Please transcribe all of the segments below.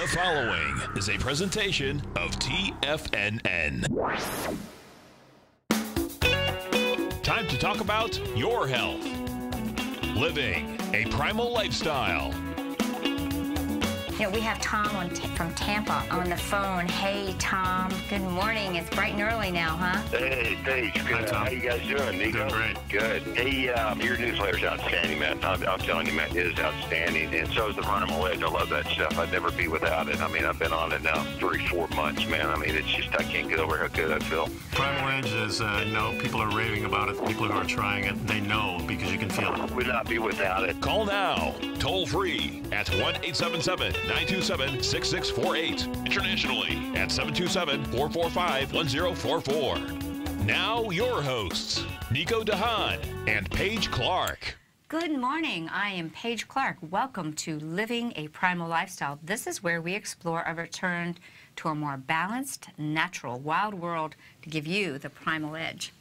The following is a presentation of TFNN. Time to talk about your health. Living a primal lifestyle. You know, we have Tom from Tampa on the phone. Hey, Tom. Good morning. It's bright and early now, huh? Hey, Paige. Good. Hi, Tom. How you guys doing, Nico? Doing great. Good. Hey, your newsletter's outstanding, man. I'm telling you, man, it is outstanding. And so is the Primal Edge. I love that stuff. I'd never be without it. I mean, I've been on it now 3-4 months, man. I mean, it's just, I can't get over how good I feel. Primal Edge is, people are raving about it. People who are trying it, they know because you can feel it. Would not be without it. Call now, toll free at 1-877-927-6648. Internationally at 727-445-1044. Now your hosts, Nico and Haan and Paige Clarke. Good morning. I am Paige Clarke. Welcome to Living a Primal Lifestyle. This is where we explore a return to a more balanced, natural, wild world to give you the primal edge.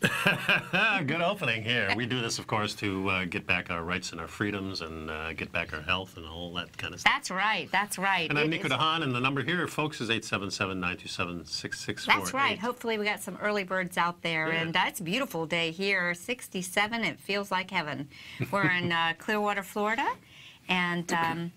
Good opening here. We do this, of course, to get back our rights and our freedoms and get back our health and all that kind of stuff. That's right. That's right. And I'm Nico and Haan, and the number here, folks, is 877-927-6648. That's right. Hopefully we got some early birds out there. Yeah. And it's a beautiful day here, 67. It feels like heaven. We're in Clearwater, Florida. And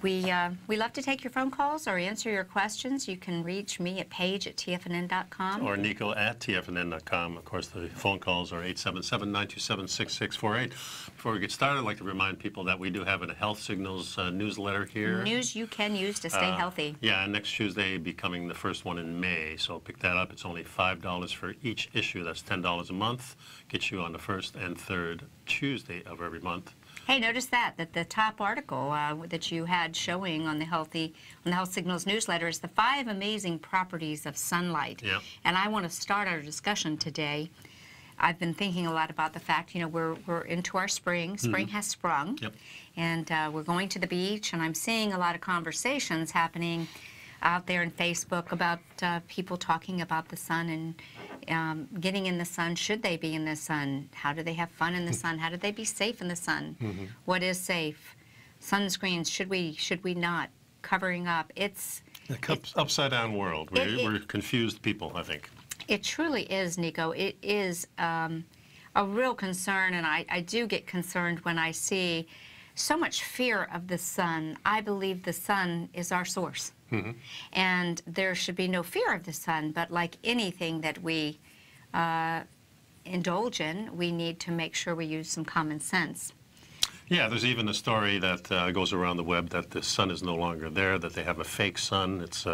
we love to take your phone calls or answer your questions. You can reach me at paige@tfnn.com. Or Nico@tfnn.com. Of course, the phone calls are 877-927-6648. Before we get started, I'd like to remind people that we do have a Health Signals newsletter here. News you can use to stay healthy. Yeah, next Tuesday becoming the first one in May. So pick that up. It's only $5 for each issue. That's $10 a month. Gets you on the first and third Tuesday of every month. Hey, notice that the top article that you had showing on the Health Signals newsletter is the 5 amazing properties of sunlight. Yep. And I want to start our discussion today. I've been thinking a lot about the fact, we're into our spring. Spring has sprung. Yep. And we're going to the beach, and I'm seeing a lot of conversations happening out there in Facebook about people talking about the sun and getting in the sun. Should they be in the sun? How do they have fun in the sun? How do they be safe in the sun? What is safe? Sunscreens, should we not? Covering up. It's upside down world. We're confused people, I think. It truly is, Nico. It is a real concern, and I do get concerned when I see so much fear of the sun. I believe the sun is our source. And there should be no fear of the sun, but like anything that we indulge in, we need to make sure we use some common sense. Yeah, there's even a story that goes around the web that the sun is no longer there, that they have a fake sun. It's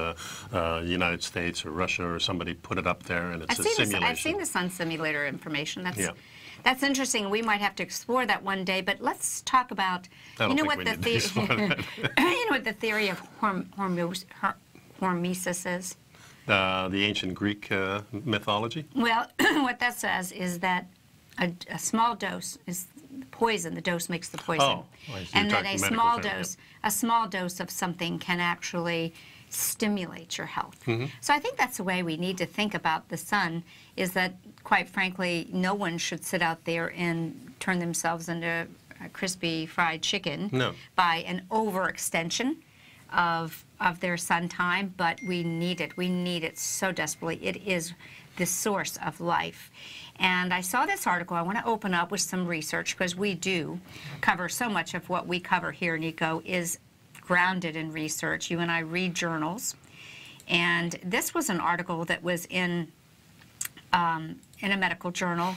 United States or Russia or somebody put it up there, and it's a simulation. I've seen the sun simulator information. That's interesting. We might have to explore that one day, but let's talk about, you know what the theory of hormesis is? The ancient Greek mythology? Well, what that says is that a small dose is poison. The dose makes the poison. Oh, and that a small dose of something can actually stimulate your health. So I think that's the way we need to think about the sun, is that, quite frankly, no one should sit out there and turn themselves into a crispy fried chicken by an overextension of their sun time, but we need it. We need it so desperately. It is the source of life. And I saw this article. I want to open up with some research, because we do cover so much of what we cover here, Nico, is grounded in research. You and I read journals. And this was an article that was in a medical journal,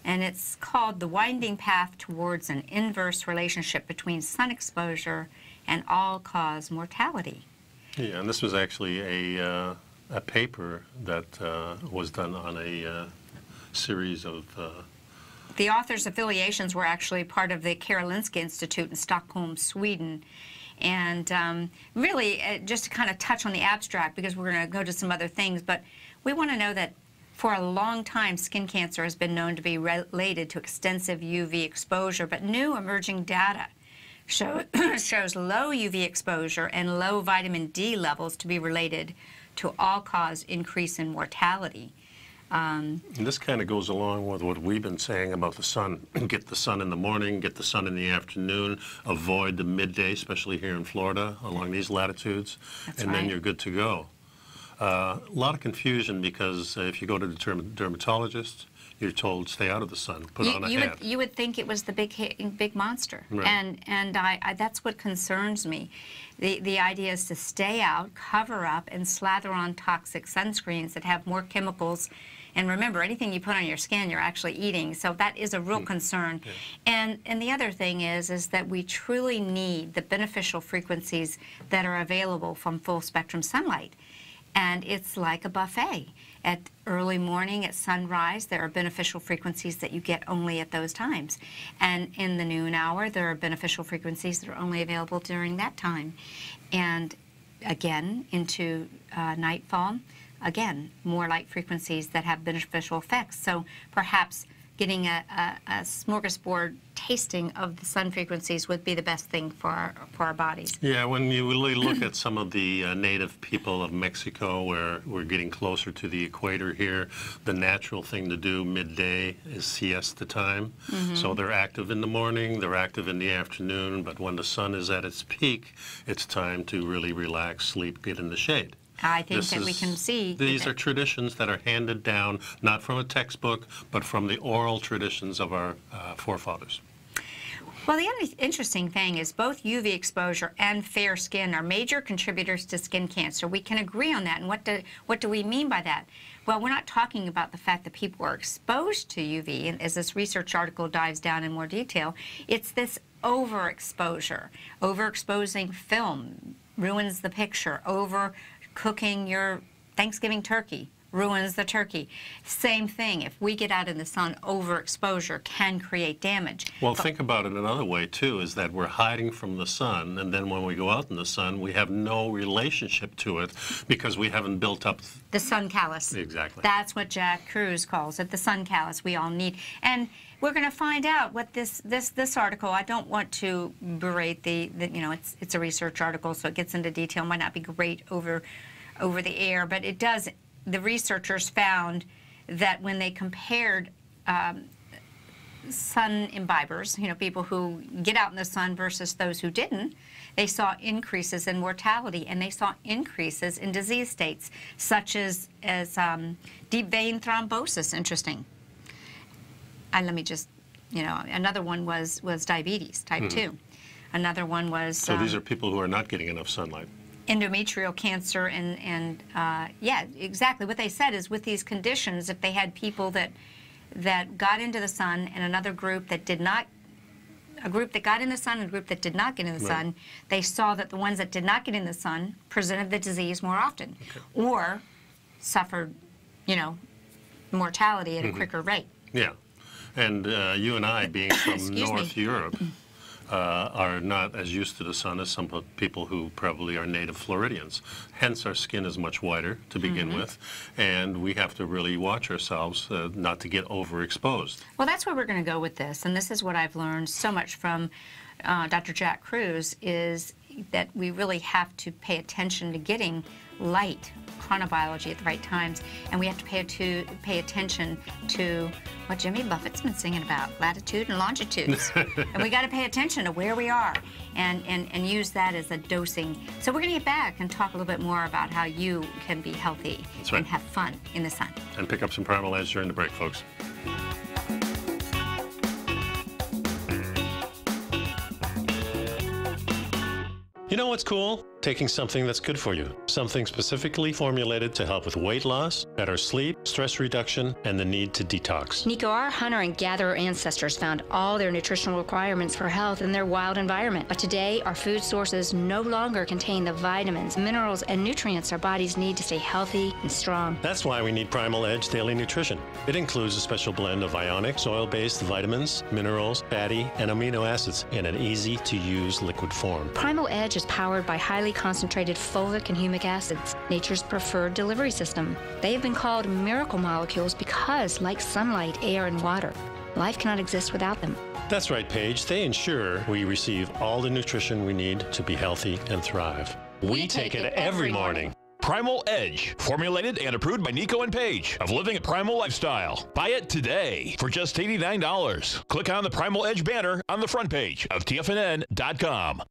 and it's called "The Winding Path Towards an Inverse Relationship Between Sun Exposure and All-Cause Mortality." Yeah, and this was actually a paper that was done on a series of... The authors' affiliations were actually part of the Karolinska Institute in Stockholm, Sweden. And really, just to kind of touch on the abstract, because we're going to go to some other things, but we want to know that for a long time, skin cancer has been known to be related to extensive UV exposure, but new emerging data shows low UV exposure and low vitamin D levels to be related to all-cause increase in mortality. And this kind of goes along with what we've been saying about the sun. Get the sun in the morning, get the sun in the afternoon, avoid the midday, especially here in Florida, along these latitudes, then you're good to go. A lot of confusion because if you go to the dermatologist, you're told stay out of the sun, put on a hat. You would think it was the big monster, right. and that's what concerns me. The idea is to stay out, cover up, and slather on toxic sunscreens that have more chemicals. And remember, anything you put on your skin, you're actually eating. So that is a real concern. Yeah. And the other thing is that we truly need the beneficial frequencies that are available from full spectrum sunlight. And it's like a buffet. At early morning, at sunrise, there are beneficial frequencies that you get only at those times. And in the noon hour, there are beneficial frequencies that are only available during that time. And again, into nightfall, again, more light frequencies that have beneficial effects. So perhaps getting a smorgasbord tasting of the sun frequencies would be the best thing for our bodies. Yeah, when you really look at some of the native people of Mexico, where we're getting closer to the equator here, the natural thing to do midday is siesta time. So they're active in the morning, they're active in the afternoon, but when the sun is at its peak, it's time to really relax, sleep, get in the shade. I think that we can see. These are traditions that are handed down, not from a textbook, but from the oral traditions of our forefathers. Well, the other interesting thing is both UV exposure and fair skin are major contributors to skin cancer. We can agree on that. And what do we mean by that? Well, we're not talking about the fact that people are exposed to UV, and as this research article dives down in more detail, it's this overexposure. Overexposing film ruins the picture. Cooking your Thanksgiving turkey ruins the turkey. Same thing, if we get out in the sun, overexposure can create damage. Well, think about it another way, too, is that we're hiding from the sun, and then when we go out in the sun, we have no relationship to it because we haven't built up the sun callus. Exactly. That's what Jack Kruse calls it, the sun callus we all need. And we're going to find out what this article, I don't want to berate you know, it's a research article, so it gets into detail, might not be great over the air, but it does. The researchers found that when they compared sun imbibers, you know, people who get out in the sun versus those who didn't, they saw increases in mortality, and they saw increases in disease states, such as deep vein thrombosis. Interesting. And let me just, you know, another one was diabetes, type 2. Another one was... So these are people who are not getting enough sunlight. Endometrial cancer, and yeah, exactly. What they said is with these conditions, if they had people that got into the sun and another group that did not, a group that got in the sun and a group that did not get in the sun, they saw that the ones that did not get in the sun presented the disease more often, or suffered, you know, mortality at a quicker rate. Yeah. And you and I, being from North Europe, are not as used to the sun as some people who probably are native Floridians. Hence, our skin is much whiter to begin with, and we have to really watch ourselves not to get overexposed. Well, that's where we're going to go with this, and this is what I've learned so much from Dr. Jack Kruse, is that we really have to pay attention to getting light chronobiology at the right times, and we have to pay attention to what Jimmy Buffett's been singing about, latitude and longitudes. And we got to pay attention to where we are and use that as a dosing. So we're going to get back and talk a little bit more about how you can be healthy and have fun in the sun. And pick up some Primal Edge during the break, folks. You know what's cool? Taking something that's good for you. Something specifically formulated to help with weight loss, better sleep, stress reduction, and the need to detox. Nico, our hunter and gatherer ancestors found all their nutritional requirements for health in their wild environment. But today, our food sources no longer contain the vitamins, minerals, and nutrients our bodies need to stay healthy and strong. That's why we need Primal Edge Daily Nutrition. It includes a special blend of ionic, oil-based vitamins, minerals, fatty, and amino acids in an easy-to-use liquid form. Primal Edge is powered by highly concentrated fulvic and humic acids, nature's preferred delivery system. They have been called miracle molecules because, like sunlight, air, and water, life cannot exist without them. That's right, Paige. They ensure we receive all the nutrition we need to be healthy and thrive. We take it every morning. Primal Edge, formulated and approved by Nico and Paige of Living a Primal Lifestyle. Buy it today for just $89. Click on the Primal Edge banner on the front page of TFNN.com.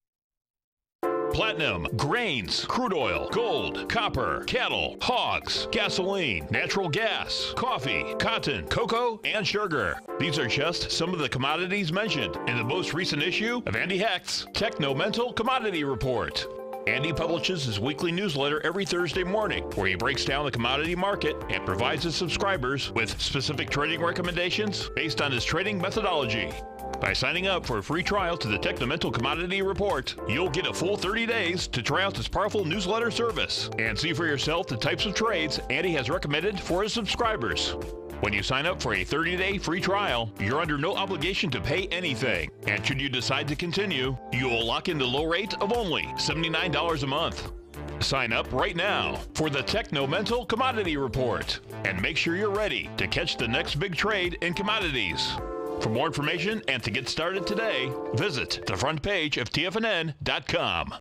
Platinum, grains, crude oil, gold, copper, cattle, hogs, gasoline, natural gas, coffee, cotton, cocoa, and sugar. These are just some of the commodities mentioned in the most recent issue of Andy Hecht's Techno-Mental Commodity Report. Andy publishes his weekly newsletter every Thursday morning, where he breaks down the commodity market and provides his subscribers with specific trading recommendations based on his trading methodology. By signing up for a free trial to the Techno-Mental Commodity Report, you'll get a full 30 days to try out this powerful newsletter service and see for yourself the types of trades Andy has recommended for his subscribers. When you sign up for a 30-day free trial, you're under no obligation to pay anything. And should you decide to continue, you will lock in the low rate of only $79 a month. Sign up right now for the Techno-Mental Commodity Report and make sure you're ready to catch the next big trade in commodities. For more information and to get started today, visit the front page of TFNN.com.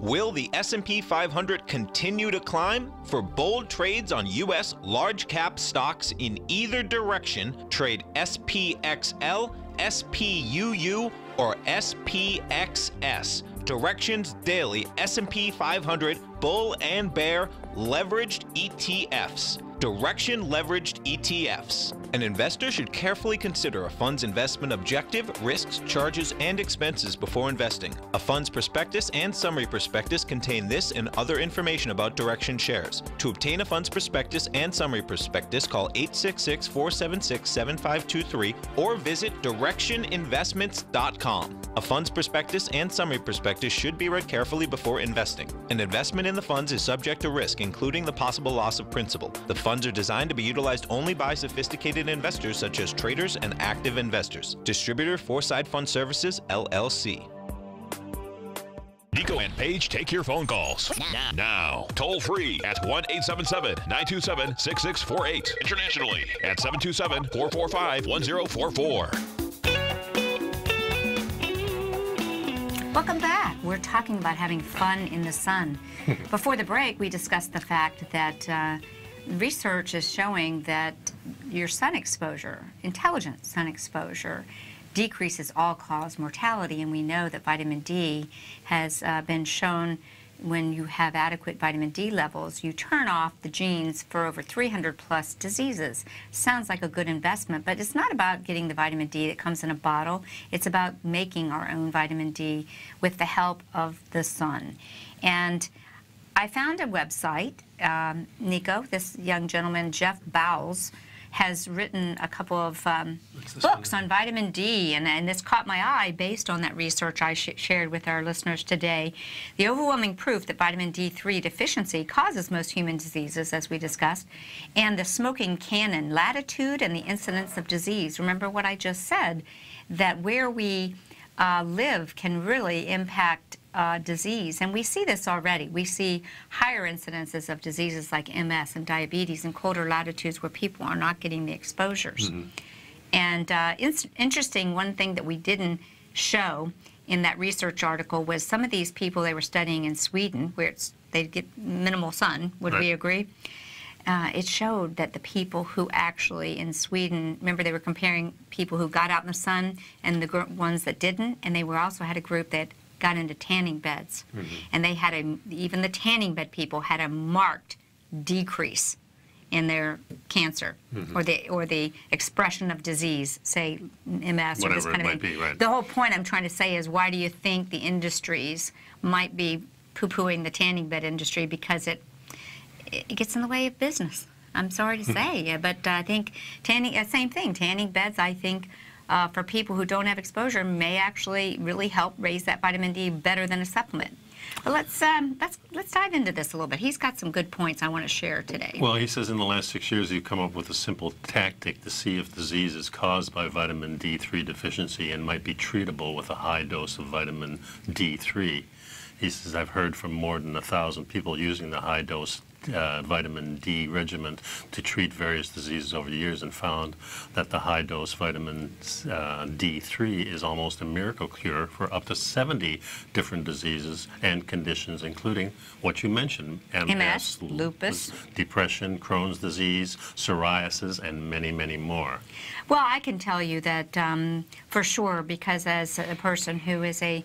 Will the S&P 500 continue to climb? For bold trades on U.S. large-cap stocks in either direction, trade SPXL, SPUU, or SPXS. Directions Daily S&P 500 Bull and Bear Leveraged ETFs. Direction Leveraged ETFs. An investor should carefully consider a fund's investment objective, risks, charges, and expenses before investing. A fund's prospectus and summary prospectus contain this and other information about Direction shares. To obtain a fund's prospectus and summary prospectus, call 866-476-7523 or visit directioninvestments.com. A fund's prospectus and summary prospectus should be read carefully before investing. An investment in the funds is subject to risk, including the possible loss of principal. The funds are designed to be utilized only by sophisticated investors such as traders and active investors. Distributor Foreside Fund Services, LLC. Nico and Paige take your phone calls now. Toll free at 1-877-927-6648. Internationally at 727-445-1044. Welcome back. We're talking about having fun in the sun. Before the break, we discussed the fact that research is showing that your sun exposure, intelligent sun exposure, decreases all-cause mortality, and we know that vitamin D has been shown when you have adequate vitamin D levels, you turn off the genes for over 300 plus diseases. Sounds like a good investment, but it's not about getting the vitamin D that comes in a bottle. It's about making our own vitamin D with the help of the sun. And I found a website, Nico, this young gentleman, Jeff Bowles, has written a couple of books on vitamin D, and this caught my eye based on that research I shared with our listeners today. The overwhelming proof that vitamin D3 deficiency causes most human diseases, as we discussed, and the smoking canon, latitude and the incidence of disease. Remember what I just said, that where we live can really impact disease, and we see this already. We see higher incidences of diseases like MS and diabetes in colder latitudes where people are not getting the exposures. And interesting, one thing that we didn't show in that research article was some of these people they were studying in Sweden, where they get minimal sun, would we agree? It showed that the people who actually in Sweden, remember they were comparing people who got out in the sun and the ones that didn't, and they were also had a group that got into tanning beds, and they had even the tanning bed people had a marked decrease in their cancer or the expression of disease, say MS or this kind of thing. Be, right. The whole point I'm trying to say is, why do you think the industries might be poo-pooing the tanning bed industry? Because it gets in the way of business. I'm sorry to say, but I think tanning, same thing. Tanning beds, I think, for people who don't have exposure, may actually really help raise that vitamin D better than a supplement. But let's dive into this a little bit. He's got some good points I want to share today. Well, he says in the last 6 years you've come up with a simple tactic to see if disease is caused by vitamin D3 deficiency and might be treatable with a high dose of vitamin D3. He says, I've heard from more than 1,000 people using the high-dose vitamin D regimen to treat various diseases over the years, and found that the high-dose vitamin D3 is almost a miracle cure for up to 70 different diseases and conditions, including what you mentioned, MS, lupus, depression, Crohn's disease, psoriasis, and many, many more. Well, I can tell you that for sure, because as a person who is a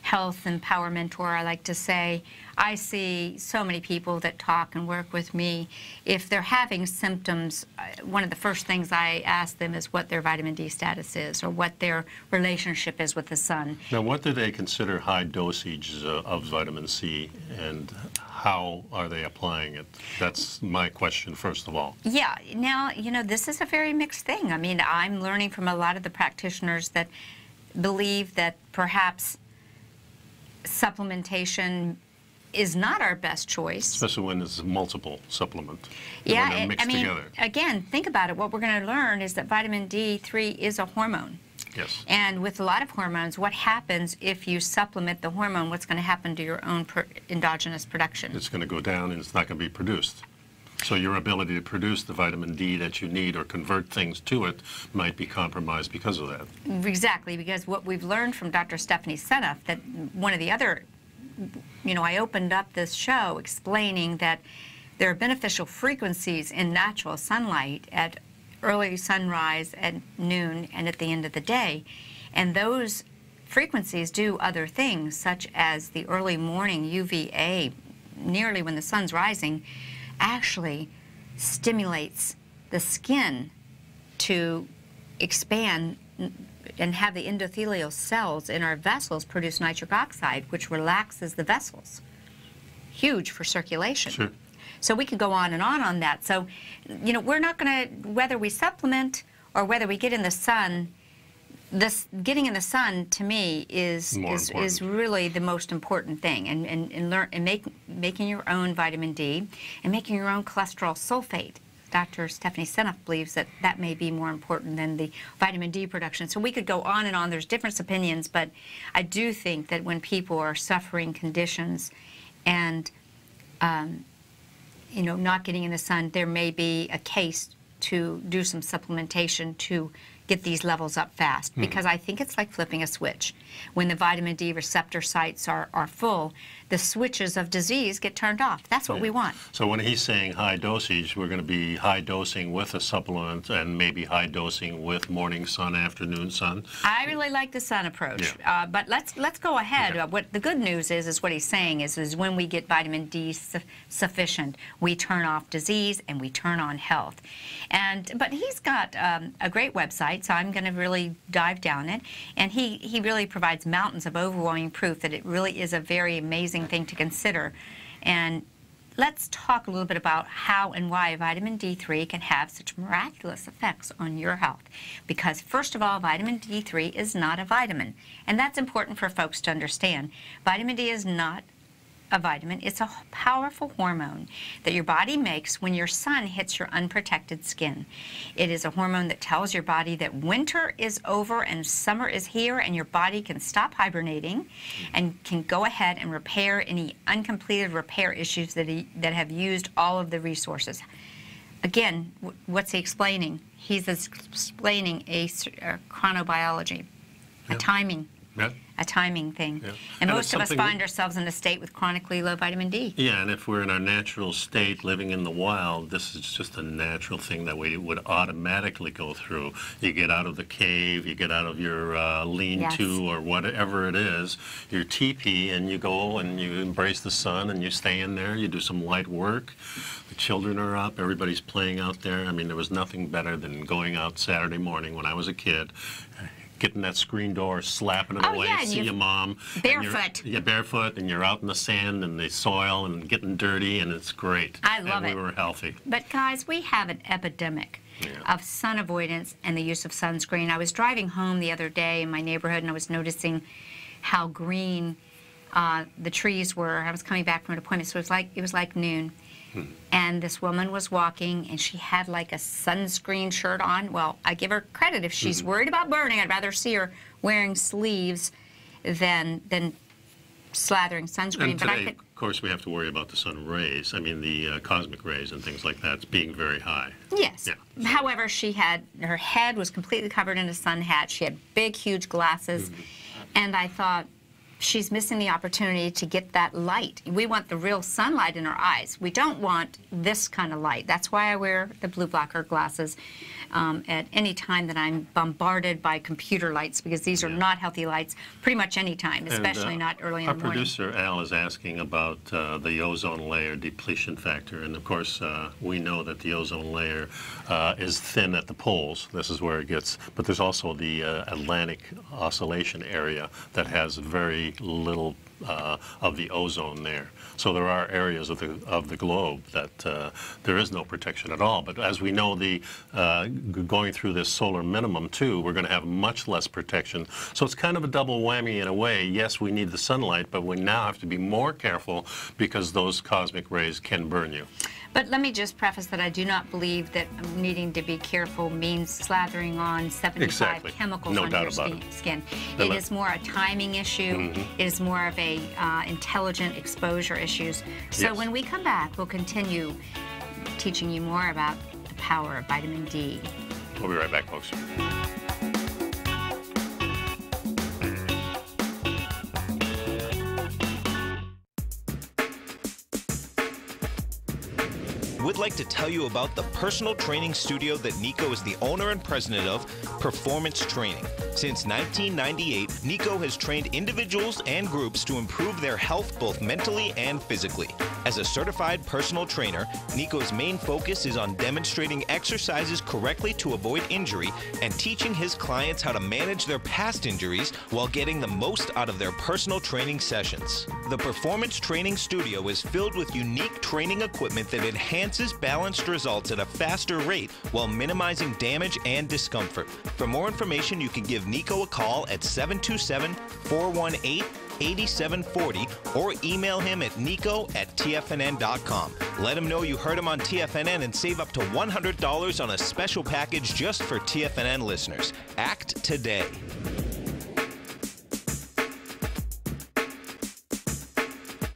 health and power mentor, I like to say, I see so many people that talk and work with me. If they're having symptoms, one of the first things I ask them is what their vitamin D status is, or what their relationship is with the sun. Now, what do they consider high dosage of vitamin C, and how are they applying it? That's my question, first of all. Yeah, now, you know, this is a very mixed thing. I mean, I'm learning from a lot of the practitioners that believe that perhaps supplementation is not our best choice. Especially when it's multiple supplement. Yeah, when they're mixed together. Again, think about it. What we're going to learn is that vitamin D3 is a hormone. Yes. And with a lot of hormones, what happens if you supplement the hormone? What's going to happen to your own endogenous production? It's going to go down, and it's not going to be produced. So your ability to produce the vitamin D that you need or convert things to it might be compromised because of that. Exactly, because what we've learned from Dr. Stephanie Seneff, that one of the other, you know, I opened up this show explaining that there are beneficial frequencies in natural sunlight at early sunrise, at noon, and at the end of the day. And those frequencies do other things, such as the early morning UVA, nearly when the sun's rising, actually stimulates the skin to expand and have the endothelial cells in our vessels produce nitric oxide, which relaxes the vessels. Huge for circulation. Sure. So we could go on and on that. So, you know, we're not going to, whether we supplement or whether we get in the sun, this getting in the sun to me is really the most important thing, and making your own vitamin D and making your own cholesterol sulfate. Dr. Stephanie Seneff believes that that may be more important than the vitamin D production. So we could go on and on. There's different opinions, but I do think that when people are suffering conditions and you know, not getting in the sun, there may be a case to do some supplementation to get these levels up fast, because I think it's like flipping a switch. When the vitamin D receptor sites are full, the switches of disease get turned off. That's what we want. So when he's saying high dosage, we're going to be high dosing with a supplement and maybe high dosing with morning sun, afternoon sun. I really like the sun approach, but let's go ahead. Okay. What the good news is what he's saying is when we get vitamin D sufficient, we turn off disease and we turn on health. But he's got a great website, so I'm going to really dive down it, and he really provides mountains of overwhelming proof that it really is a very amazing thing to consider. And let's talk a little bit about how and why vitamin D3 can have such miraculous effects on your health. Because first of all, vitamin D3 is not a vitamin, and that's important for folks to understand. Vitamin D is not a vitamin. It's a powerful hormone that your body makes when your sun hits your unprotected skin. It is a hormone that tells your body that winter is over and summer is here, and your body can stop hibernating and can go ahead and repair any uncompleted repair issues that have used all of the resources. Again, what's he explaining? He's explaining a chronobiology, a timing. Yeah. A timing thing. Yeah. And most of us find ourselves in a state with chronically low vitamin D. Yeah, and if we're in our natural state living in the wild, this is just a natural thing that we would automatically go through. You get out of the cave, you get out of your lean-to or whatever it is, your teepee, and you go and you embrace the sun and you stay in there, you do some light work. The children are up, everybody's playing out there. I mean, there was nothing better than going out Saturday morning when I was a kid, getting that screen door, slapping it away, see your mom. Barefoot. You're barefoot, and you're out in the sand and the soil and getting dirty, and it's great. I love it. And we were healthy. But guys, we have an epidemic of sun avoidance and the use of sunscreen. I was driving home the other day in my neighborhood, and I was noticing how green the trees were. I was coming back from an appointment, so it was like noon. And this woman was walking, and she had like a sunscreen shirt on. Well, I give her credit. If she's worried about burning, I'd rather see her wearing sleeves than slathering sunscreen. And today, course, we have to worry about the sun rays. I mean, the cosmic rays and things like that being very high. Yes. Yeah. However, her head was completely covered in a sun hat. She had big, huge glasses. And I thought, she's missing the opportunity to get that light. We want the real sunlight in our eyes. We don't want this kind of light. That's why I wear the blue blocker glasses at any time that I'm bombarded by computer lights, because these are not healthy lights pretty much any time, especially not early in the morning. Our producer, Al, is asking about the ozone layer depletion factor. And, of course, we know that the ozone layer is thin at the poles. This is where it gets. But there's also the Atlantic oscillation area that has very little of the ozone there. So there are areas of the globe that there is no protection at all. But as we know, the going through this solar minimum too, we're going to have much less protection. So it's kind of a double whammy in a way. Yes, we need the sunlight, but we now have to be more careful because those cosmic rays can burn you. But let me just preface that I do not believe that needing to be careful means slathering on 75 chemicals on your skin. It is more a timing issue. It is more of a intelligent exposure issues. So when we come back, we'll continue teaching you more about the power of vitamin D. We'll be right back, folks. Would like to tell you about the personal training studio that Nico is the owner and president of, Performance Training. Since 1998, Nico has trained individuals and groups to improve their health both mentally and physically. As a certified personal trainer, Nico's main focus is on demonstrating exercises correctly to avoid injury and teaching his clients how to manage their past injuries while getting the most out of their personal training sessions. The Performance Training Studio is filled with unique training equipment that enhances balanced results at a faster rate while minimizing damage and discomfort. For more information, you can give Nico a call at 727-418-8740 or email him at nico@tfnn.com. Let him know you heard him on TFNN and save up to $100 on a special package just for TFNN listeners. Act today.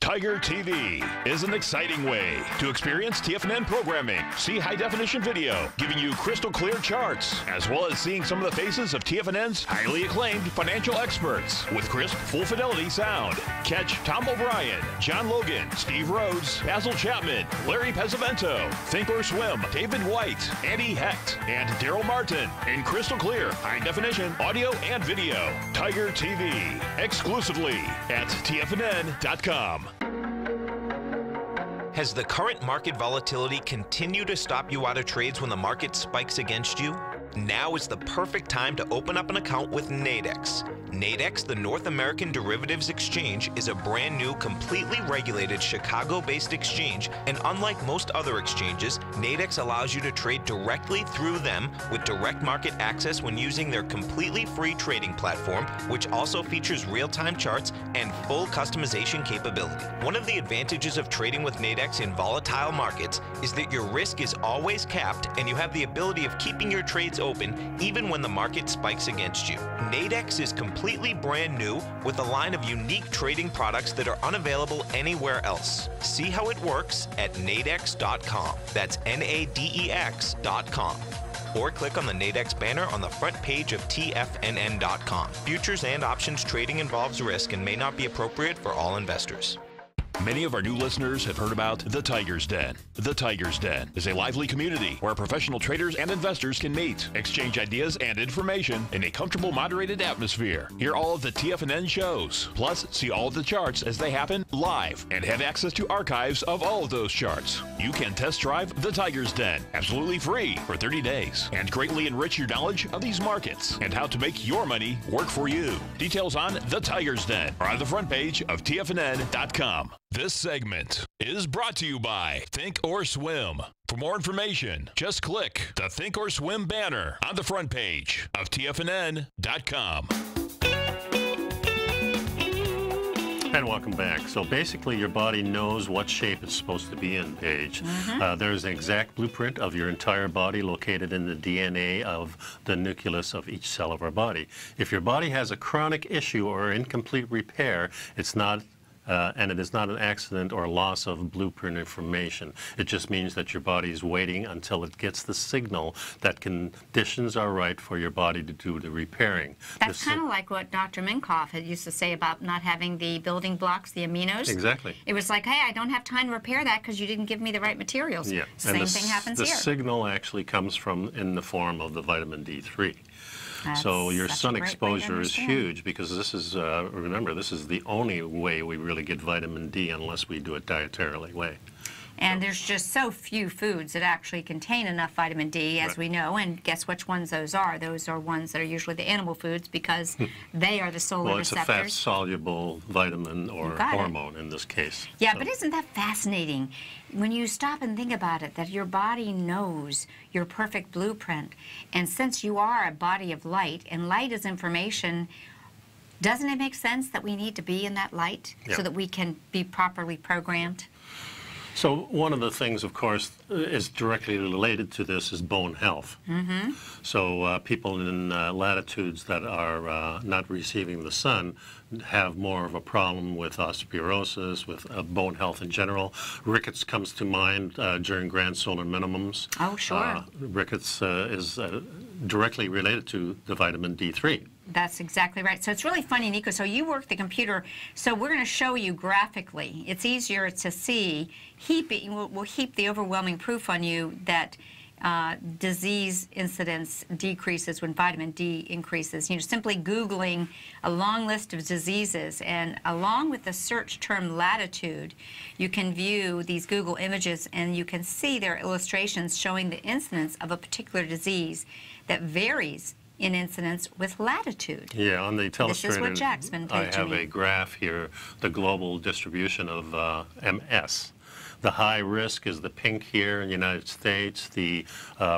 Tiger TV is an exciting way to experience TFNN programming. See high-definition video, giving you crystal clear charts, as well as seeing some of the faces of TFNN's highly acclaimed financial experts with crisp, full-fidelity sound. Catch Tom O'Brien, John Logan, Steve Rhodes, Basil Chapman, Larry Pesavento, Think or Swim, David White, Andy Hecht, and Daryl Martin in crystal clear, high-definition audio and video. Tiger TV, exclusively at TFNN.com. Has the current market volatility continued to stop you out of trades when the market spikes against you? Now is the perfect time to open up an account with Nadex. Nadex, the North American Derivatives Exchange, is a brand new, completely regulated Chicago-based exchange, and unlike most other exchanges, Nadex allows you to trade directly through them with direct market access when using their completely free trading platform, which also features real-time charts and full customization capability. One of the advantages of trading with Nadex in volatile markets is that your risk is always capped and you have the ability of keeping your trades open even when the market spikes against you. Nadex is completely brand new with a line of unique trading products that are unavailable anywhere else. See how it works at nadex.com. That's NADEX.com. Or click on the Nadex banner on the front page of TFNN.com. Futures and options trading involves risk and may not be appropriate for all investors. Many of our new listeners have heard about The Tiger's Den. The Tiger's Den is a lively community where professional traders and investors can meet, exchange ideas and information in a comfortable, moderated atmosphere. Hear all of the TFNN shows, plus see all of the charts as they happen live and have access to archives of all of those charts. You can test drive The Tiger's Den absolutely free for 30 days and greatly enrich your knowledge of these markets and how to make your money work for you. Details on The Tiger's Den are on the front page of TFNN.com. This segment is brought to you by Think or Swim. For more information, just click the Think or Swim banner on the front page of TFNN.com. And welcome back. So basically, your body knows what shape it's supposed to be in, Paige. There's an exact blueprint of your entire body located in the DNA of the nucleus of each cell of our body. If your body has a chronic issue or incomplete repair, it's not And it is not an accident or loss of blueprint information. It just means that your body is waiting until it gets the signal that conditions are right for your body to do the repairing. That's kind of like what Dr. Minkoff had used to say about not having the building blocks, the aminos. Exactly. It was like, hey, I don't have time to repair that because you didn't give me the right materials. Yeah. Same thing happens here. here. The signal actually comes from in the form of the vitamin D3. So your sun exposure is huge because this is, remember, this is the only way we really get vitamin D unless we do it dietarily way. And there's just so few foods that actually contain enough vitamin D, as we know, and guess which ones those are? Those are ones that are usually the animal foods because they are the solar receptors. Well, it's a fat-soluble vitamin or hormone in this case. Yeah, but isn't that fascinating? When you stop and think about it, that your body knows your perfect blueprint. And since you are a body of light, and light is information, doesn't it make sense that we need to be in that light so that we can be properly programmed? So one of the things, of course, is directly related to this is bone health. So people in latitudes that are not receiving the sun have more of a problem with osteoporosis, with bone health in general. Rickets comes to mind during grand solar minimums. Oh, sure. Rickets is directly related to the vitamin D3. That's exactly right. So it's really funny, Nico. So you work the computer. So we're going to show you graphically. It's easier to see. We'll heap the overwhelming proof on you that disease incidence decreases when vitamin D increases. You know, simply Googling a long list of diseases, and along with the search term latitude, you can view these Google images and you can see their illustrations showing the incidence of a particular disease that varies in incidence with latitude. Yeah, on the telestrator, this is what Jack's been I teaching have me. a graph here, the global distribution of MS. The high risk is the pink here in the United States. The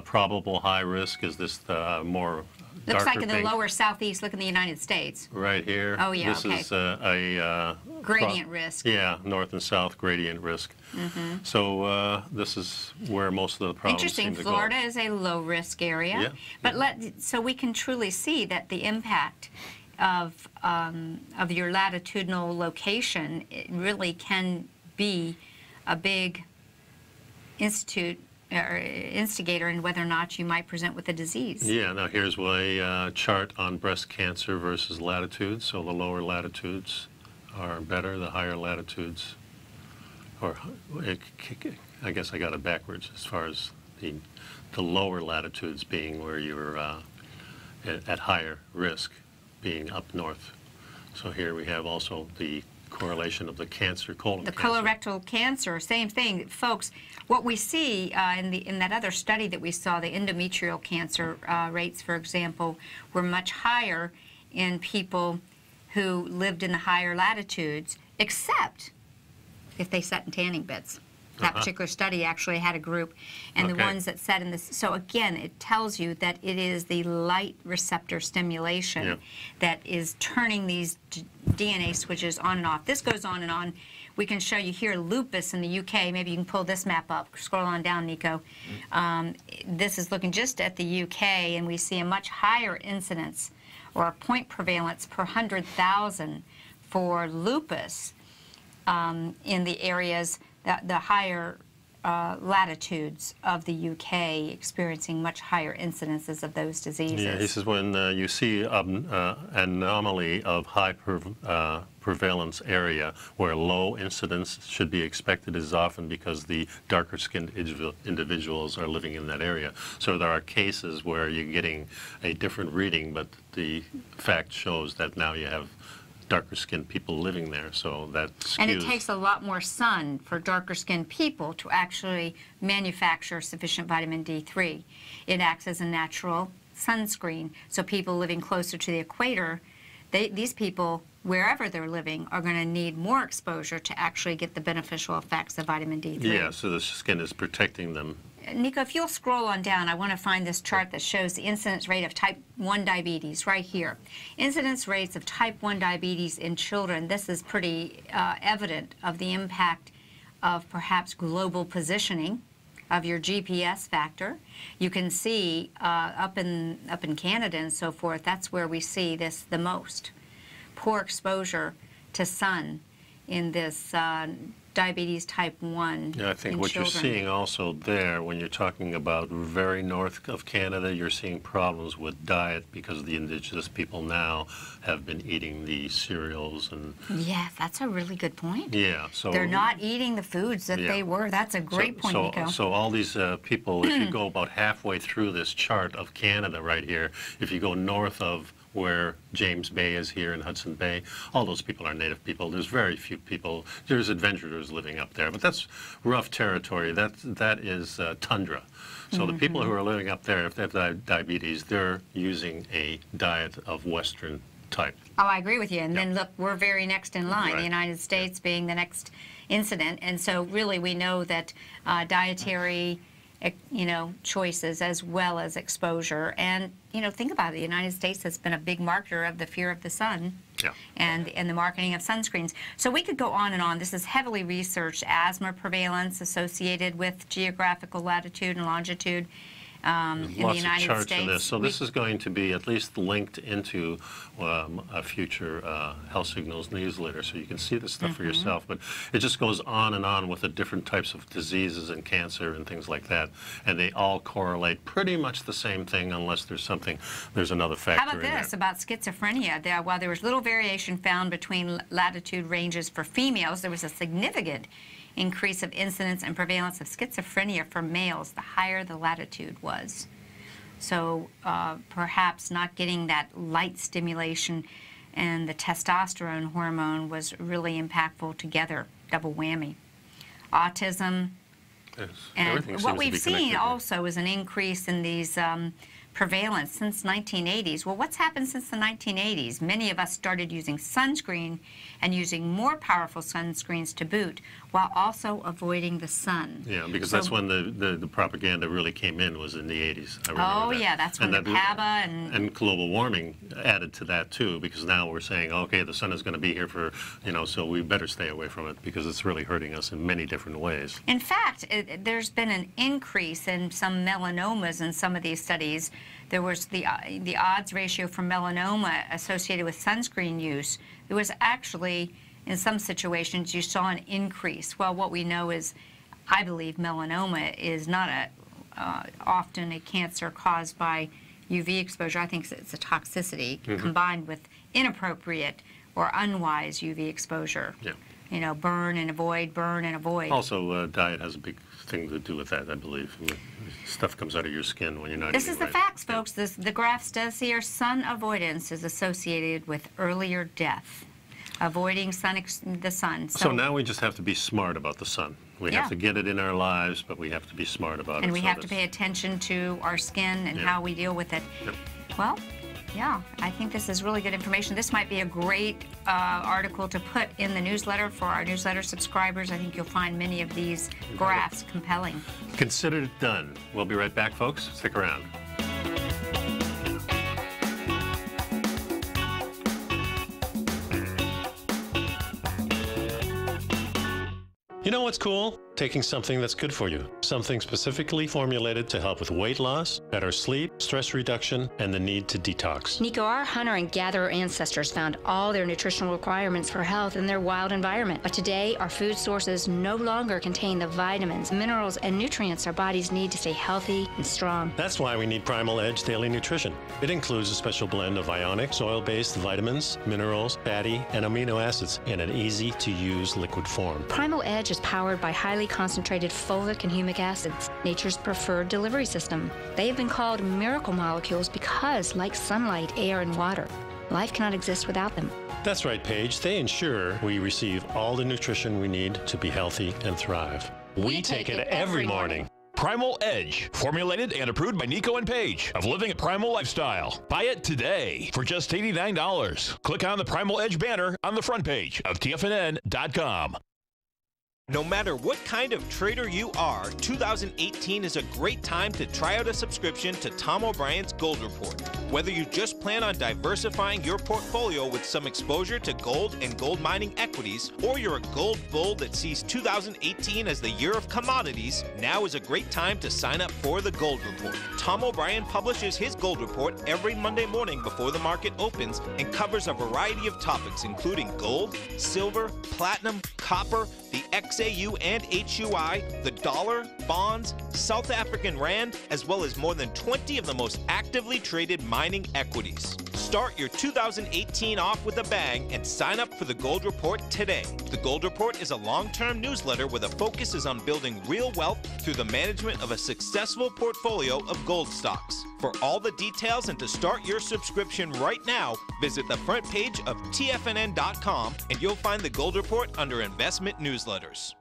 probable high risk is this more Looks like in the pink. lower southeast, look in the United States. Right here. Oh, yeah, this okay. is a Gradient risk. Yeah, north and south gradient risk. So this is where most of the problems Interesting. seem to Florida go. is a low-risk area. Yeah. But so we can truly see that the impact of your latitudinal location, it really can be a big instigator in whether or not you might present with a disease. Yeah, now here's a chart on breast cancer versus latitudes. So the lower latitudes are better, the higher latitudes, or I guess I got it backwards as far as the lower latitudes being where you're at higher risk, being up north. So here we have also the correlation of the cancer, colon cancer. Colorectal cancer, same thing. Folks, what we see in that other study that we saw, the endometrial cancer rates, for example, were much higher in people who lived in the higher latitudes, except if they sat in tanning beds. That particular study actually had a group, and the ones that sat in this. So again, it tells you that it is the light receptor stimulation that is turning these DNA switches on and off. This goes on and on. We can show you here lupus in the UK. Maybe you can pull this map up. Scroll on down, Nico. This is looking just at the UK, and we see a much higher incidence or a point prevalence per 100,000 for lupus in the areas, the higher latitudes of the UK experiencing much higher incidences of those diseases. Yeah, he says when you see an anomaly of high prevalence area where low incidence should be expected is often because the darker skinned individuals are living in that area. So there are cases where you're getting a different reading, but the fact shows that now you have darker skinned people living there, so that skews. And it takes a lot more sun for darker skinned people to actually manufacture sufficient vitamin D3. It acts as a natural sunscreen, so people living closer to the equator, these people, wherever they're living, are going to need more exposure to actually get the beneficial effects of vitamin D3. Yeah, so the skin is protecting them. Nico, if you'll scroll on down, I want to find this chart that shows the incidence rate of type 1 diabetes right here. Incidence rates of type 1 diabetes in children. This is pretty evident of the impact of perhaps global positioning of your GPS factor. You can see up in Canada and so forth, that's where we see this the most. Poor exposure to sun in this diabetes type 1 Yeah, I think in what children. you're seeing also there, when you're talking about very north of Canada, you're seeing problems with diet because the indigenous people now have been eating the cereals and... Yes, that's a really good point. Yeah, so... They're not eating the foods that they were. That's a great point, Nico. So all these people, if you go about halfway through this chart of Canada right here, if you go north of where James Bay is here in Hudson Bay, all those people are native people. There's very few people. There's adventurers living up there, but that's rough territory. That is tundra. So the people who are living up there, if they have diabetes, they're using a diet of Western type. Oh, I agree with you. And then look, we're very next in line, Right. the United States being the next incident. And so really we know that dietary choices as well as exposure. And, think about it. The United States has been a big marketer of the fear of the sun and the marketing of sunscreens. So we could go on and on. This is heavily researched asthma prevalence associated with geographical latitude and longitude. In the Lots United of charts States. of this. So this is going to be at least linked into a future Health Signals newsletter, so you can see this stuff for yourself. But it just goes on and on with the different types of diseases and cancer and things like that, and they all correlate pretty much the same thing, unless there's another factor How about this, about schizophrenia? While there was little variation found between latitude ranges for females, there was a significant increase of incidence and prevalence of schizophrenia for males the higher the latitude was. So perhaps not getting that light stimulation and the testosterone hormone was really impactful together, double whammy. Autism, Yes. and what we've seen also is an increase in these prevalence since 1980s. Well, what's happened since the 1980s? Many of us started using sunscreen and using more powerful sunscreens to boot, while also avoiding the sun. Yeah, because that's when the propaganda really came in, was in the 80s. I remember that. Yeah, that's when the PABA and global warming added to that too, because now we're saying, okay, the sun is going to be here for, so we better stay away from it because it's really hurting us in many different ways. In fact, there's been an increase in some melanomas in some of these studies. There was the odds ratio for melanoma associated with sunscreen use. There was actually, in some situations, you saw an increase. Well, what we know is, I believe melanoma is not often a cancer caused by UV exposure. I think it's a toxicity combined with inappropriate or unwise UV exposure. Yeah. Burn and avoid, burn and avoid. Also, diet has a big thing to do with that, I believe. Stuff comes out of your skin when you're not This eating is the right. facts, folks. The graphs does here. Sun avoidance is associated with earlier death. Avoiding the sun. So now we just have to be smart about the sun. We have to get it in our lives, but we have to be smart about it. And we have to pay attention to our skin and how we deal with it. Yep. Well, yeah, I think this is really good information. This might be a great article to put in the newsletter for our newsletter subscribers. I think you'll find many of these graphs compelling. Consider it done. We'll be right back, folks. Stick around. You know what's cool? Taking something that's good for you. Something specifically formulated to help with weight loss, better sleep, stress reduction, and the need to detox. Nico, our hunter and gatherer ancestors found all their nutritional requirements for health in their wild environment. But today, our food sources no longer contain the vitamins, minerals, and nutrients our bodies need to stay healthy and strong. That's why we need Primal Edge Daily Nutrition. It includes a special blend of ionic, soil-based vitamins, minerals, fatty, and amino acids in an easy-to-use liquid form. Primal Edge is powered by highly concentrated fulvic and humic acids, nature's preferred delivery system. They have been called miracle molecules because, like sunlight, air, and water, life cannot exist without them. That's right, Paige. They ensure we receive all the nutrition we need to be healthy and thrive. We take it every morning. Primal Edge, formulated and approved by Nico and Paige of Living a Primal Lifestyle. Buy it today for just $89. Click on the Primal Edge banner on the front page of TFNN.com. No matter what kind of trader you are, 2018 is a great time to try out a subscription to Tom O'Brien's Gold Report. Whether you just plan on diversifying your portfolio with some exposure to gold and gold mining equities, or you're a gold bull that sees 2018 as the year of commodities, now is a great time to sign up for the Gold Report. Tom O'Brien publishes his Gold Report every Monday morning before the market opens and covers a variety of topics including gold, silver, platinum, copper, the XAU and HUI, the dollar, bonds, South African rand, as well as more than 20 of the most actively traded mining equities. Start your 2018 off with a bang and sign up for the Gold Report today. The Gold Report is a long-term newsletter where the focus is on building real wealth through the management of a successful portfolio of gold stocks. For all the details and to start your subscription right now, visit the front page of TFNN.com and you'll find the Gold Report under Investment Newsletters.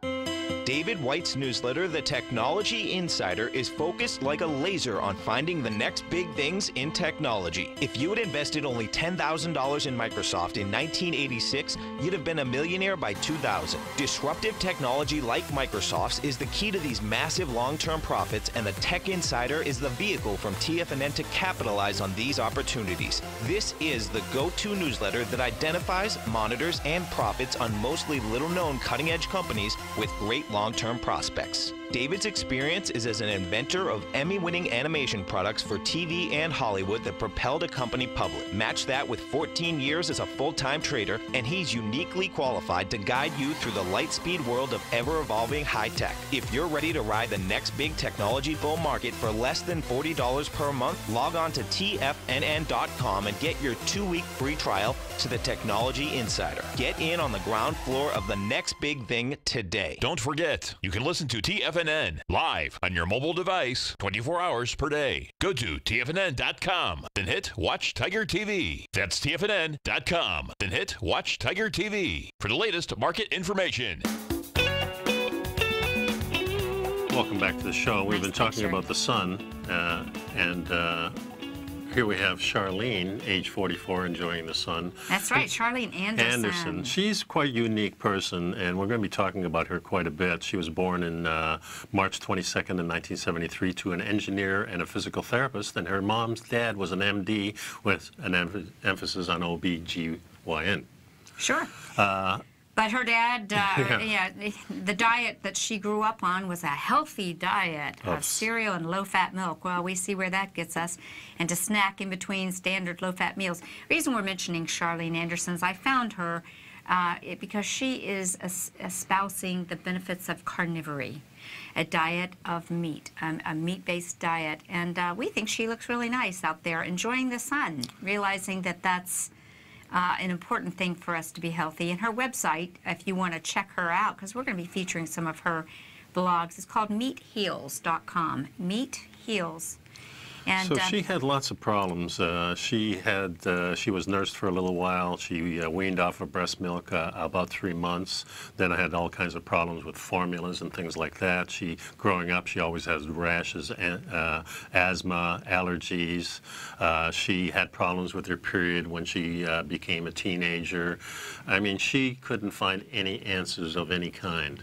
David White's newsletter, The Technology Insider, is focused like a laser on finding the next big things in technology. If you had invested only $10,000 in Microsoft in 1986, you'd have been a millionaire by 2000. Disruptive technology like Microsoft's is the key to these massive long-term profits, and the Tech Insider is the vehicle from TFNN to capitalize on these opportunities. This is the go-to newsletter that identifies, monitors, and profits on mostly little-known cutting-edge companies with great long-term prospects. David's experience is as an inventor of Emmy-winning animation products for TV and Hollywood that propelled a company public. Match that with 14 years as a full-time trader, and he's uniquely qualified to guide you through the light-speed world of ever-evolving high-tech. If you're ready to ride the next big technology bull market for less than $40 per month, log on to TFNN.com and get your 2-week free trial to the Technology Insider. Get in on the ground floor of the next big thing today. Don't forget, you can listen to TFNN live on your mobile device 24 hours per day. Go to TFNN.com, then hit Watch Tiger TV. That's TFNN.com, then hit Watch Tiger TV for the latest market information. Welcome back to the show. We've been talking about the sun, and here we have Charlene, age 44, enjoying the sun. That's right, Charlene Andersen. She's quite a unique person, and we're going to be talking about her quite a bit. She was born in March 22nd in 1973 to an engineer and a physical therapist, and her mom's dad was an MD with an emphasis on OB-GYN. Sure. But her dad, the diet that she grew up on was a healthy diet of cereal and low-fat milk. Well, we see where that gets us, and to snack in between standard low-fat meals. The reason we're mentioning Charlene Andersen is I found her because she is espousing the benefits of carnivory, a diet of meat, a meat-based diet. And we think she looks really nice out there enjoying the sun, realizing that that's an important thing for us to be healthy. And her website, if you want to check her out, because we're going to be featuring some of her blogs, it's called meatheals.com. Meat Heals. And, so she had lots of problems. She was nursed for a little while. She weaned off of breast milk about 3 months. Then I had all kinds of problems with formulas and things like that. Growing up, she always has rashes, asthma, allergies. She had problems with her period when she became a teenager. I mean, she couldn't find any answers of any kind.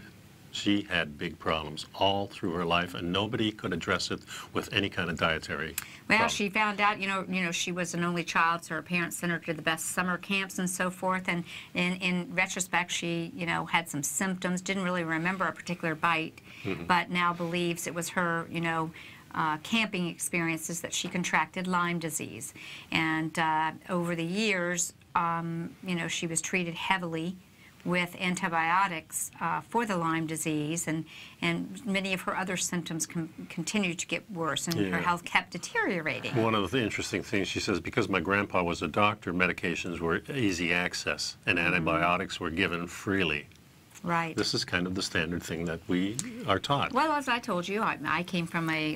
She had big problems all through her life, and nobody could address it with any kind of dietary problem. She found out, you know, she was an only child, so her parents sent her to the best summer camps and so forth. And in retrospect, she, had some symptoms, didn't really remember a particular bite, but now believes it was her, camping experiences that she contracted Lyme disease. And over the years, she was treated heavily with antibiotics for the Lyme disease, and many of her other symptoms continued to get worse, and her health kept deteriorating. One of the interesting things she says, because my grandpa was a doctor, medications were easy access, and antibiotics were given freely. Right. This is kind of the standard thing that we are taught. Well, as I told you, I came from a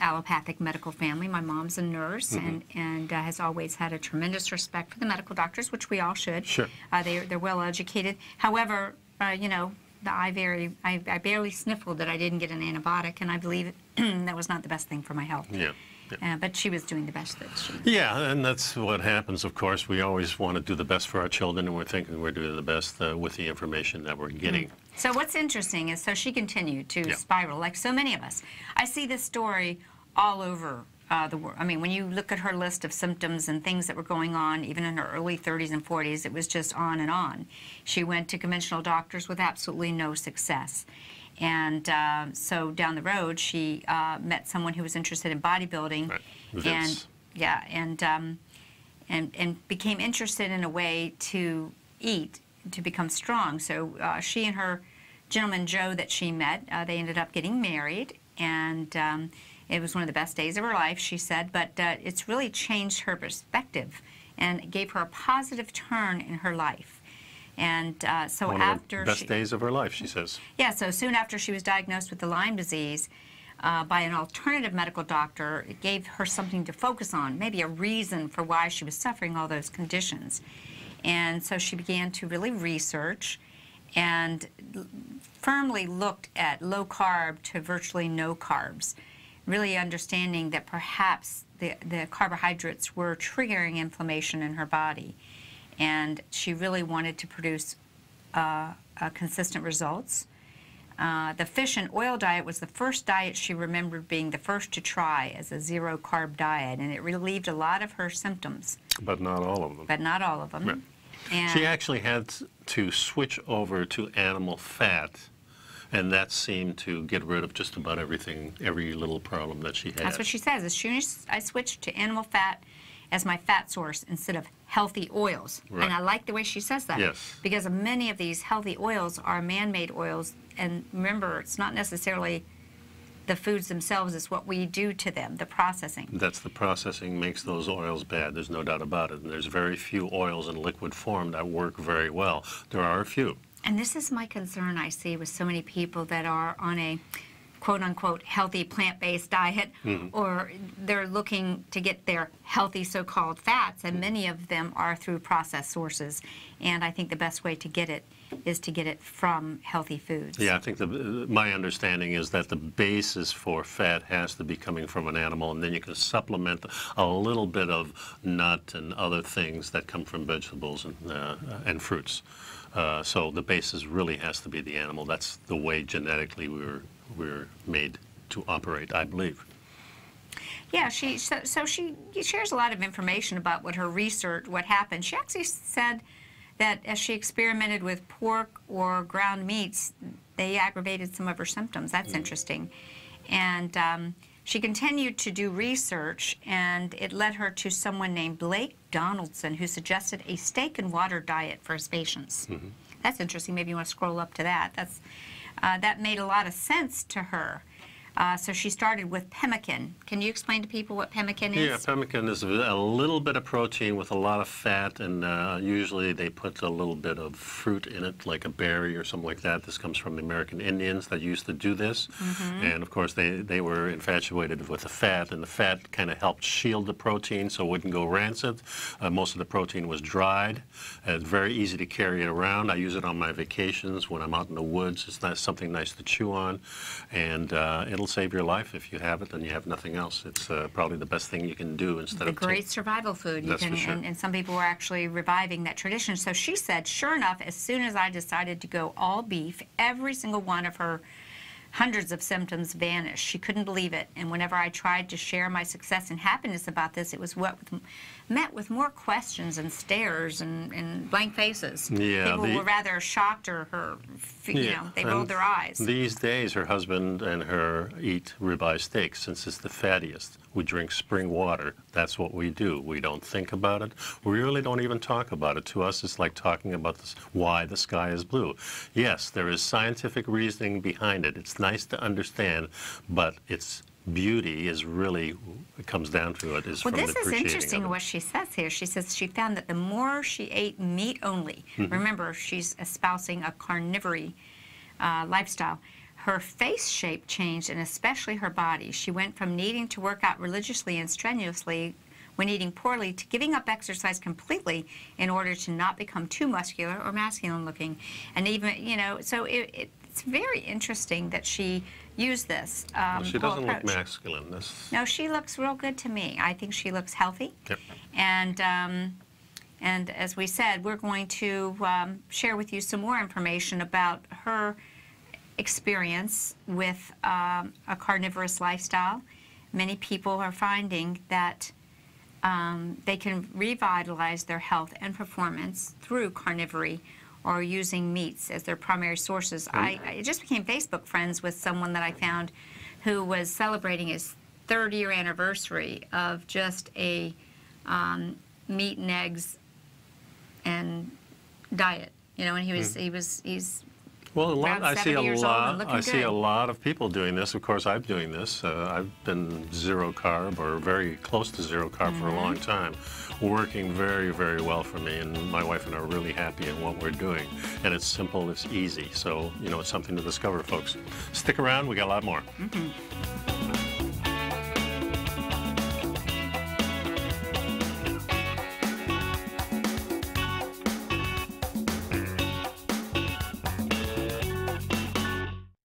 allopathic medical family. My mom's a nurse and has always had a tremendous respect for the medical doctors, which we all should. Sure. They're well educated. However, I barely sniffled that I didn't get an antibiotic, and I believe that was not the best thing for my health. Yeah. But she was doing the best that she could. Yeah, and that's what happens, of course. We always want to do the best for our children, and we're thinking we're doing the best with the information that we're getting. So what's interesting is, so she continued to spiral, like so many of us. I see this story all over the world. I mean, when you look at her list of symptoms and things that were going on, even in her early 30s and 40s, it was just on and on. She went to conventional doctors with absolutely no success. And so down the road, she met someone who was interested in bodybuilding, Vince. and became interested in a way to eat, to become strong. So she and her gentleman Joe that she met, they ended up getting married, and it was one of the best days of her life, she said, but it's really changed her perspective and gave her a positive turn in her life. And so one after of the best days of her life, she says. Yeah, so soon after she was diagnosed with the Lyme disease by an alternative medical doctor, it gave her something to focus on, maybe a reason for why she was suffering all those conditions. And so she began to really research and firmly looked at low carb to virtually no carbs, really understanding that perhaps the carbohydrates were triggering inflammation in her body. And she really wanted to produce consistent results. The fish and oil diet was the first diet she remembered being the first to try as a zero-carb diet, and it relieved a lot of her symptoms. But not all of them. But not all of them. Right. And She actually had to switch over to animal fat, and that seemed to get rid of just about everything, every little problem that she had. that's what she says. As soon as I switched to animal fat as my fat source instead of healthy oils. Right. And I like the way she says that. Yes. Because many of these healthy oils are man-made oils. And remember, it's not necessarily the foods themselves, it's what we do to them, the processing. That's the processing makes those oils bad. There's no doubt about it. And there's very few oils in liquid form that work very well. There are a few. And this is my concern I see with so many people that are on a quote-unquote healthy plant-based diet, or they're looking to get their healthy so-called fats, and many of them are through processed sources. And I think the best way to get it is to get it from healthy foods. Yeah, I think my understanding is that the basis for fat has to be coming from an animal, and then you can supplement a little bit of nut and other things that come from vegetables and fruits. So the basis really has to be the animal. That's the way genetically we're made to operate, I believe. Yeah, so she shares a lot of information about what her research, what happened. She actually said that as she experimented with pork or ground meats, they aggravated some of her symptoms. That's interesting. And she continued to do research, and it led her to someone named Blake Donaldson, who suggested a steak and water diet for his patients. That's interesting. Maybe you want to scroll up to that. That made a lot of sense to her. So she started with pemmican. Can you explain to people what pemmican is? Yeah, pemmican is a little bit of protein with a lot of fat, and usually they put a little bit of fruit in it, like a berry or something like that. This comes from the American Indians that used to do this. And of course they were infatuated with the fat, and the fat kind of helped shield the protein so it wouldn't go rancid. Most of the protein was dried. It's very easy to carry it around. I use it on my vacations when I'm out in the woods. It's something nice to chew on, and it'll save your life if you have it and you have nothing else. It's probably the best thing you can do instead of... a great survival food. That's for sure. And some people were actually reviving that tradition. So she said, sure enough, as soon as I decided to go all beef, every single one of her hundreds of symptoms vanished. She couldn't believe it. And whenever I tried to share my success and happiness about this, it was met with more questions and stares and blank faces. Yeah, people were rather shocked, or they rolled their eyes. These days, her husband and her eat ribeye steak since it's the fattiest. We drink spring water. That's what we do. We don't think about it. We really don't even talk about it. To us, it's like talking about why the sky is blue. Yes, there is scientific reasoning behind it. It's nice to understand, but its beauty is really, it comes down to it, is from the appreciating of it. Well, this is interesting what she says here. She says she found that the more she ate meat only, remember, she's espousing a carnivory lifestyle, her face shape changed, and especially her body. She went from needing to work out religiously and strenuously when eating poorly to giving up exercise completely in order to not become too muscular or masculine looking. And even, so it's very interesting that she used this Well, she doesn't approach. look masculine. No, she looks real good to me. I think she looks healthy. Yep. And And as we said, we're going to share with you some more information about her experience with a carnivorous lifestyle. Many people are finding that they can revitalize their health and performance through carnivory or using meats as their primary sources. I just became Facebook friends with someone that I found who was celebrating his 3rd-year anniversary of just a meat and eggs and diet. You know, and he's well, I see a good. lot of people doing this. Of course, I'm doing this. I've been zero carb or very close to zero carb for a long time, working very, very well for me. And my wife and I are really happy in what we're doing. And it's simple, it's easy. So, you know, it's something to discover, folks. Stick around, we got a lot more.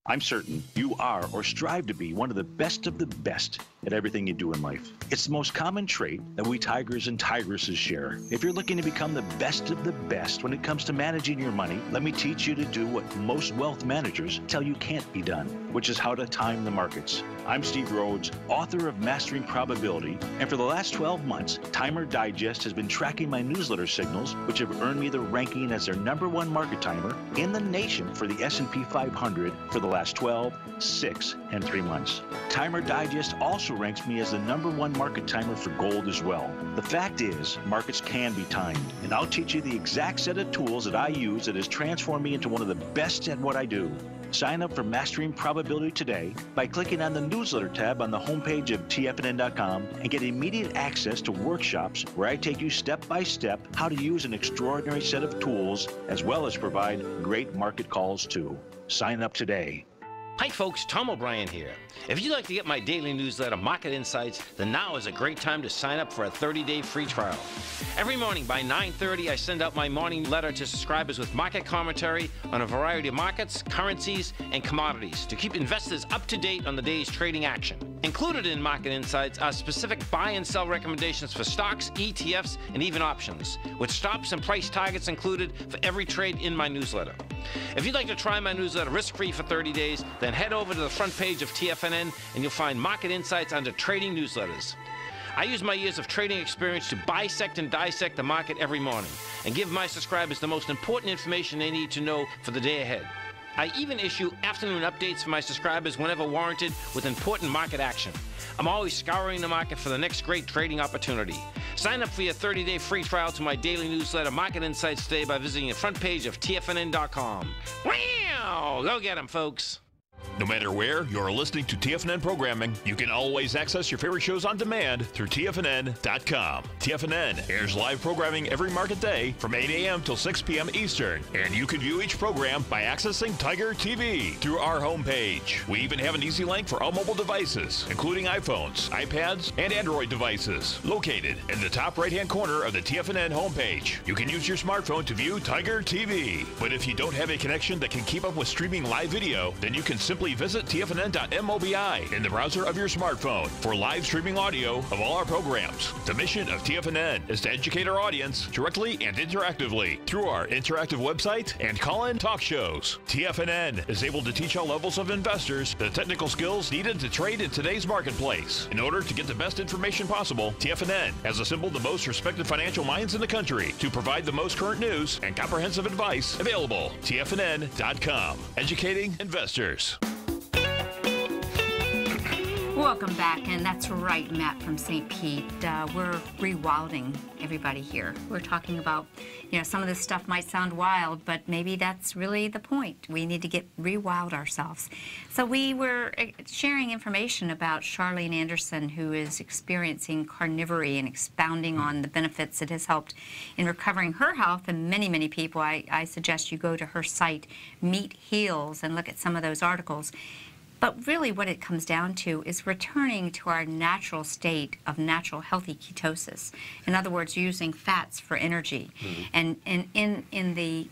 I'm certain you are or strive to be one of the best at everything you do in life. It's the most common trait that we tigers and tigresses share. If you're looking to become the best of the best when it comes to managing your money, let me teach you to do what most wealth managers tell you can't be done, which is how to time the markets. I'm Steve Rhodes, author of Mastering Probability, and for the last 12 months, Timer Digest has been tracking my newsletter signals, which have earned me the ranking as their #1 market timer in the nation for the S&P 500 for the last 12, 6, and 3 months. Timer Digest also ranks me as the #1 market timer for gold as well. The fact is, markets can be timed, and I'll teach you the exact set of tools that I use that has transformed me into one of the best at what I do. Sign up for Mastering Probability today by clicking on the newsletter tab on the homepage of TFNN.com and get immediate access to workshops where I take you step by step how to use an extraordinary set of tools as well as provide great market calls too. Sign up today. Hi folks, Tom O'Brien here. If you'd like to get my daily newsletter, Market Insights, then now is a great time to sign up for a 30-day free trial. Every morning by 9:30, I send out my morning letter to subscribers with market commentary on a variety of markets, currencies, and commodities to keep investors up to date on the day's trading action. Included in Market Insights are specific buy and sell recommendations for stocks, ETFs, and even options, with stops and price targets included for every trade in my newsletter. If you'd like to try my newsletter risk-free for 30 days, then head over to the front page of TFNN and you'll find Market Insights under Trading Newsletters. I use my years of trading experience to bisect and dissect the market every morning and give my subscribers the most important information they need to know for the day ahead. I even issue afternoon updates for my subscribers whenever warranted with important market action. I'm always scouring the market for the next great trading opportunity. Sign up for your 30-day free trial to my daily newsletter, Market Insights, today by visiting the front page of TFNN.com. Wow! Go get 'em, folks. No matter where you're listening to TFNN programming, you can always access your favorite shows on demand through TFNN.com. TFNN airs live programming every market day from 8 a.m. till 6 p.m. Eastern, and you can view each program by accessing Tiger TV through our homepage. We even have an easy link for all mobile devices, including iPhones, iPads, and Android devices, located in the top right-hand corner of the TFNN homepage. You can use your smartphone to view Tiger TV, but if you don't have a connection that can keep up with streaming live video, then you can simply visit TFNN.mobi in the browser of your smartphone for live streaming audio of all our programs. The mission of TFNN is to educate our audience directly and interactively through our interactive website and call-in talk shows. TFNN is able to teach all levels of investors the technical skills needed to trade in today's marketplace. In order to get the best information possible, TFNN has assembled the most respected financial minds in the country to provide the most current news and comprehensive advice available. TFNN.com, educating investors. Welcome back, and that's right, Matt from St. Pete. We're rewilding everybody here. We're talking about, you know, some of this stuff might sound wild, but maybe that's really the point. We need to get rewild ourselves. So we were sharing information about Charlene Andersen, who is experiencing carnivory and expounding on the benefits it has helped in recovering her health, and many, many people. I suggest you go to her site, Meat Heals, and look at some of those articles. But really what it comes down to is returning to our natural state of natural healthy ketosis. In other words, using fats for energy. And in the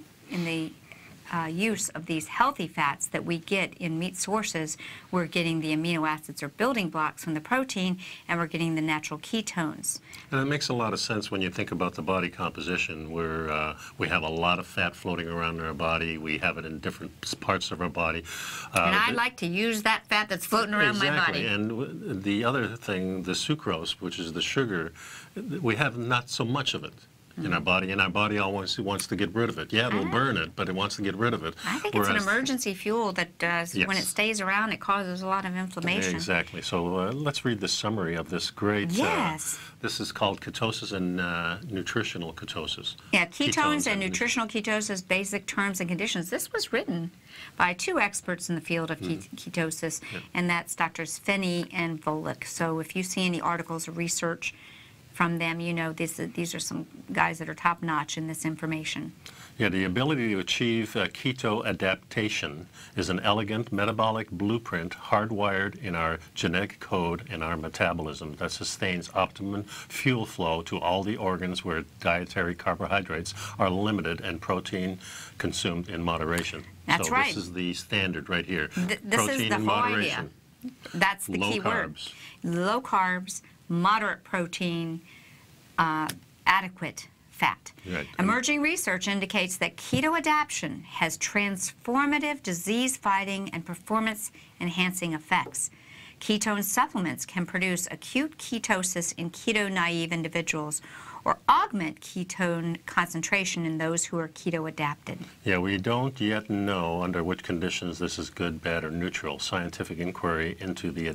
use of these healthy fats that we get in meat sources, we're getting the amino acids or building blocks from the protein, and we're getting the natural ketones. And it makes a lot of sense when you think about the body composition, where we have a lot of fat floating around in our body. We have it in different parts of our body. And I like to use that fat that's floating around my body. And the other thing, the sucrose, which is the sugar, we have not so much of it in our body, and our body always wants to get rid of it. Yeah, it'll burn it, but it wants to get rid of it. I think it's an emergency fuel that when it stays around, it causes a lot of inflammation. Exactly. So let's read the summary of this great. Yes. This is called ketosis and nutritional ketosis. Yeah, ketones and nutritional ketosis, basic terms and conditions. This was written by 2 experts in the field of ketosis, and that's Drs. Finney and Volek. So if you see any articles or research from them, you know these are some guys that are top-notch in this information. Yeah, the ability to achieve keto adaptation is an elegant metabolic blueprint hardwired in our genetic code and our metabolism that sustains optimum fuel flow to all the organs where dietary carbohydrates are limited and protein consumed in moderation. That's right. So this is the standard right here. This protein is the in whole moderation. idea. That's the key word. Low carbs, moderate protein, adequate fat. Right. Emerging research indicates that keto adaptation has transformative disease-fighting and performance-enhancing effects. Ketone supplements can produce acute ketosis in keto-naive individuals or augment ketone concentration in those who are keto-adapted. Yeah, we don't yet know under which conditions this is good, bad, or neutral. Scientific inquiry into the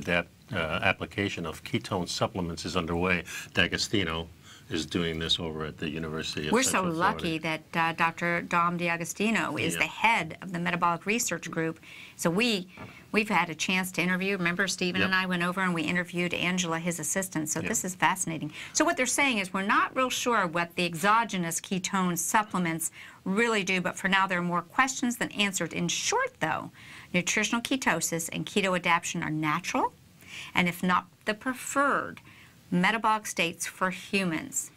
application of ketone supplements is underway. D'Agostino is doing this over at the University of We're so Central Florida. lucky that Dr. Dom D'Agostino is the head of the Metabolic Research Group. So we've had a chance to interview. Remember, Stephen and I went over and we interviewed Angela, his assistant. So this is fascinating. So what they're saying is we're not real sure what the exogenous ketone supplements really do, but for now there are more questions than answers. In short, though, nutritional ketosis and keto adaptation are natural, and if not the preferred metabolic states for humans.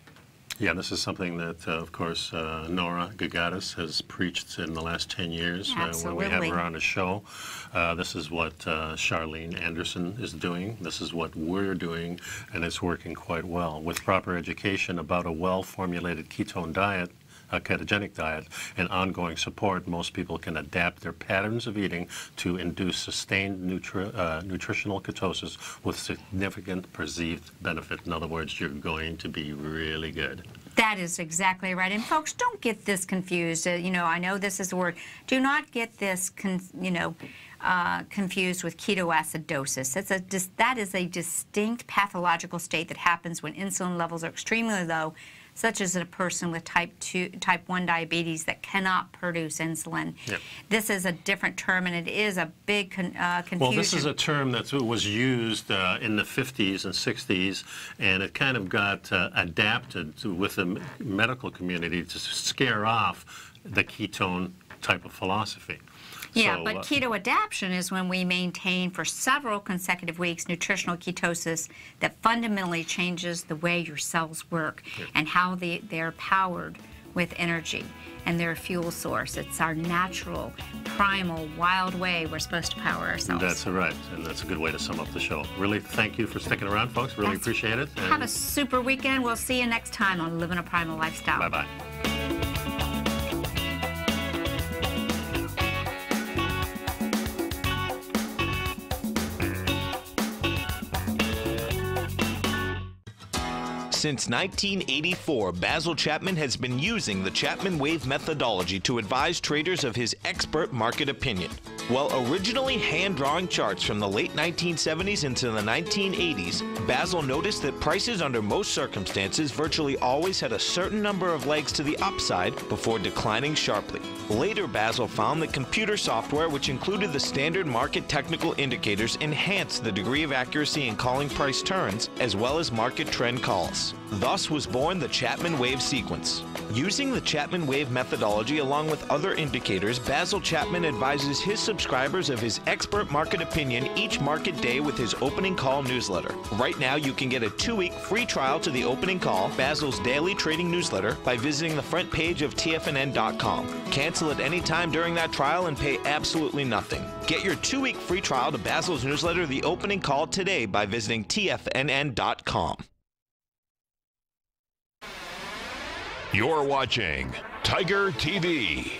Yeah, this is something that, of course, Nora Gagatis has preached in the last 10 years when we have her on the show. This is what Charlene Andersen is doing. This is what we're doing, and it's working quite well. With proper education about a well-formulated ketone diet, a ketogenic diet, and ongoing support, most people can adapt their patterns of eating to induce sustained nutritional ketosis with significant perceived benefit. In other words, you're going to be really good. That is exactly right. And folks, don't get this confused. You know, I know this is a word. Do not get this, confused with ketoacidosis. That is a distinct pathological state that happens when insulin levels are extremely low, such as a person with type 1 diabetes that cannot produce insulin. Yep. This is a different term, and it is a big confusion. Well, this is a term that was used in the 50s and 60s, and it kind of got adapted with the medical community to scare off the ketone type of philosophy. Yeah, but keto adaptation is when we maintain for several consecutive weeks nutritional ketosis that fundamentally changes the way your cells work and how they're powered with energy and their fuel source. It's our natural, primal, wild way we're supposed to power ourselves. That's right, and that's a good way to sum up the show. Really, thank you for sticking around, folks. Really appreciate it. Have a super weekend. We'll see you next time on Living a Primal Lifestyle. Bye-bye. Since 1984, Basil Chapman has been using the Chapman Wave methodology to advise traders of his expert market opinion. While originally hand-drawing charts from the late 1970s into the 1980s, Basil noticed that prices under most circumstances virtually always had a certain number of legs to the upside before declining sharply. Later, Basil found that computer software, which included the standard market technical indicators, enhanced the degree of accuracy in calling price turns, as well as market trend calls. Thus was born the Chapman Wave sequence. Using the Chapman Wave methodology along with other indicators, Basil Chapman advises his subscribers of his expert market opinion each market day with his opening call newsletter. Right now, you can get a 2-week free trial to the opening call, Basil's daily trading newsletter, by visiting the front page of TFNN.com. Cancel at any time during that trial and pay absolutely nothing. Get your 2-week free trial to Basil's newsletter, The Opening Call, today by visiting TFNN.com. You're watching Tiger TV.